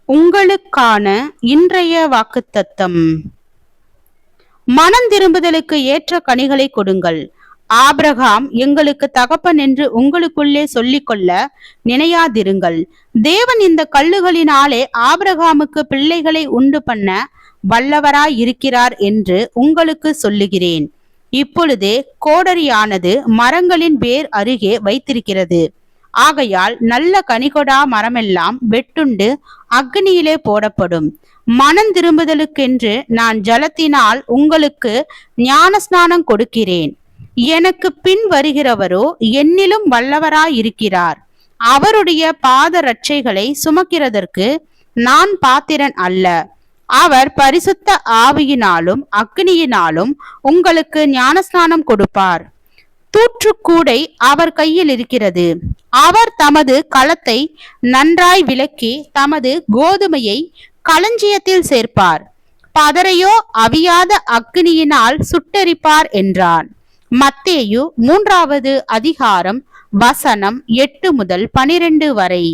உங்களுக்கான இன்றைய வாக்குத்தத்தம். மனம் திரும்புதலுக்கு ஏற்ற கனிகளை கொடுங்கள். ஆபிரகாம் எங்களுக்கு தகப்பன் என்று உங்களுக்குள்ளே சொல்லிக் கொள்ள நினையாதிருங்கள். தேவன் இந்த கல்லுகளினாலே ஆபிரகாமுக்கு பிள்ளைகளை உண்டு பண்ண வல்லவராய் இருக்கிறார் என்று உங்களுக்கு சொல்லுகிறேன். இப்பொழுதே கோடரியானது மரங்களின் வேர் அருகே வைத்திருக்கிறது. ஆகையால் நல்ல கனிகொடா மரமெல்லாம் வெட்டுண்டு அக்னியிலே போடப்படும். மனம் திரும்புதலுக்கென்று நான் ஜலத்தினால் உங்களுக்கு ஞான ஸ்நானம் கொடுக்கிறேன். எனக்கு பின் வருகிறவரோ என்னிலும் வல்லவராயிருக்கிறார். அவருடைய பாத ரட்சைகளை சுமக்கிறதற்கு நான் பாத்திரன் அல்ல. அவர் பரிசுத்த ஆவியினாலும் அக்னியினாலும் உங்களுக்கு ஞானஸ்நானம் கொடுப்பார். தூற்றுக்கூடை அவர் கையில் இருக்கிறது. அவர் தமது களத்தை நன்றாய் விலக்கி தமது கோதுமையை களஞ்சியத்தில் சேர்ப்பார். பதரையோ அவியாத அக்னியினால் சுட்டெரிப்பார் என்றான். மத்தேயு 3 அதிகாரம் வசனம் 8 முதல் 12 வரை.